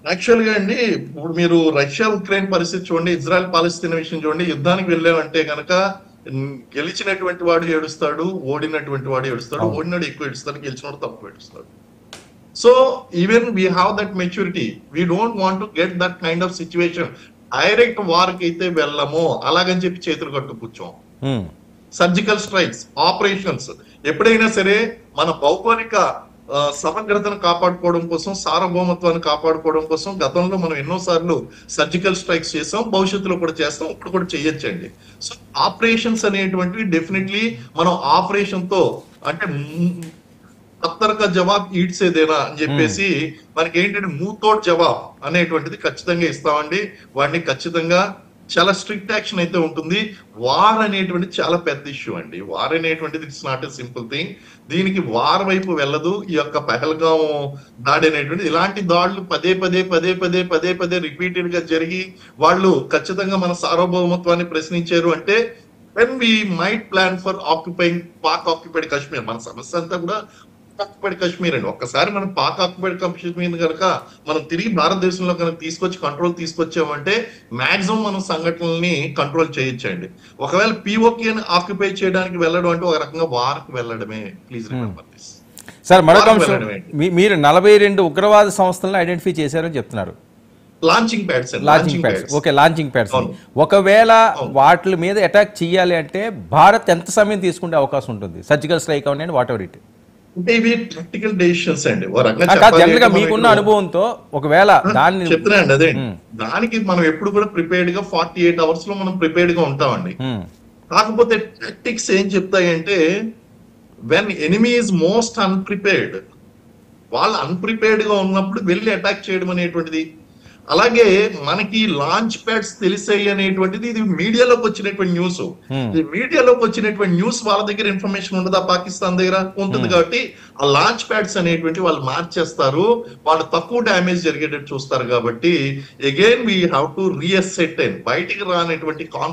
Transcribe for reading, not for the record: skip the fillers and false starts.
Actual గా అండి, ఇప్పుడు మీరు రష్యా ఉక్రెయిన్ పరిస్థితి చూడండి, ఇజ్రాయెల్ పాలస్తీనా విషయం చూడండి. యుద్ధానికి వెళ్ళామంటే కనుక గెలిచినటువంటి వాడు ఏడుస్తాడు, ఓడినటువంటి వాడు ఏడుస్తాడు. అవును. ఓడినాడు ఎక్కువ ఏడుస్తాడు, గెలిచినవాడు తక్కువ ఏడుస్తాడు. So even we have that maturity. We don't want to get that kind of situation. Direct war కి అయితే వెళ్ళము అలాగని చెప్పి చేతులు కట్టు కూర్చోం. ఉమ్, సర్జికల్ స్ట్రైక్స్, ఆపరేషన్స్ ఎప్పుడైనా సరే మన భౌగోళిక సమగ్రతను కాపాడుకోవడం కోసం, సార్వభౌమత్వాన్ని కాపాడుకోవడం కోసం గతంలో మనం ఎన్నోసార్లు సర్జికల్ స్ట్రైక్స్ చేసాం, భవిష్యత్తులో కూడా చేస్తాం, ఇప్పుడు కూడా చేయొచ్చండి. సో ఆపరేషన్స్ అనేటువంటివి డెఫినెట్లీ మనం ఆపరేషన్ తో అంటే ఖత్తర్కా జవాబ్ ఈడ్సేదేనా అని చెప్పేసి మనకి ఏంటంటే మూతోడ్ జవాబ్ అనేటువంటిది ఖచ్చితంగా ఇస్తామండి. వాడిని ఖచ్చితంగా చాలా స్ట్రిక్ట్ యాక్షన్ అయితే ఉంటుంది. వార్ అనేటువంటిది చాలా పెద్ద ఇష్యూ అండి. వార్ అనేటువంటిది it's not a simple thing. దీనికి వార్ వైపు వెళ్ళదు ఈ యొక్క పహల్గాం దాడి అనేటువంటిది. ఇలాంటి దాడులు పదే పదే పదే పదే పదే పదే రిపీటెడ్ గా జరిగి వాళ్ళు ఖచ్చితంగా మన సార్వభౌమత్వాన్ని ప్రశ్నించారు అంటే when we might plan for occupying Pak occupied Kashmir. మన సమస్య అంతా కూడా ఆక్యుపైడ్ కాశ్మీర్ అండి. ఒక్కసారి మనం పాక్ ఆక్యుపైడ్ కాశ్మీర్ కనుక మనం తిరిగి భారతదేశంలో కనుక కంట్రోల్ తీసుకొచ్చామంటే మాక్సిమం మనం సంఘటనల్ని కంట్రోల్ చేయొచ్చండి. ఒకవేళ పిఓకే ఆక్యుపై చేయడానికి వెళ్ళడం అంటే ఒక రకంగా వార్కి వెళ్ళడమే. Please remember this. సార్ మరొక అంశం, మీరు 42 ఉగ్రవాద సంస్థలను ఐడెంటిఫై చేశారని చెప్తున్నారు. Launching pads. Okay, launching pads. ఒకవేళ వాటి మీద అటాక్ చేయాలి అంటే భారత్ ఎంత సమయం తీసుకునే అవకాశం ఉంటుంది? సర్జికల్ స్ట్రైక్ అవనండి, వాట్ ఎవర్ ఇట్. అంటే ఇవి ప్రాక్టికల్ డెసిషన్స్ అండి. జనరల్ గా మీకున్న అనుభవంతో ఒకవేళ దాన్ని చెప్తున్నాండి అదే, దానికి మనం ఎప్పుడు కూడా ప్రిపేర్డ్ గా 48 hours లో మనం ప్రిపేర్డ్ గా ఉంటామండి. కాకపోతే టాక్టిక్స్ ఏం చెప్తాయంటే when enemy is most unprepared, వాళ్ళు అన్ప్రిపేర్డ్ గా ఉన్నప్పుడు వెళ్ళి అటాక్ చేయడం అనేటువంటిది. అలాగే మనకి లాంచ్ ప్యాడ్స్ తెలిసాయి అనేటువంటిది ఇది మీడియాలోకి వచ్చినటువంటి న్యూస్. మీడియాలోకి వచ్చినటువంటి న్యూస్ వాళ్ళ దగ్గర ఇన్ఫర్మేషన్ ఉండదా? పాకిస్తాన్ దగ్గర ఉంటుంది. కాబట్టి ఆ లాంచ్ ప్యాడ్స్ అనేటువంటి వాళ్ళు మార్చేస్తారు, వాళ్ళు తక్కువ డ్యామేజ్ జరిగేటట్టు చూస్తారు. కాబట్టి అగైన్ వీ హ్యావ్ టు రీఅసెట్ బయటికి రానటువంటి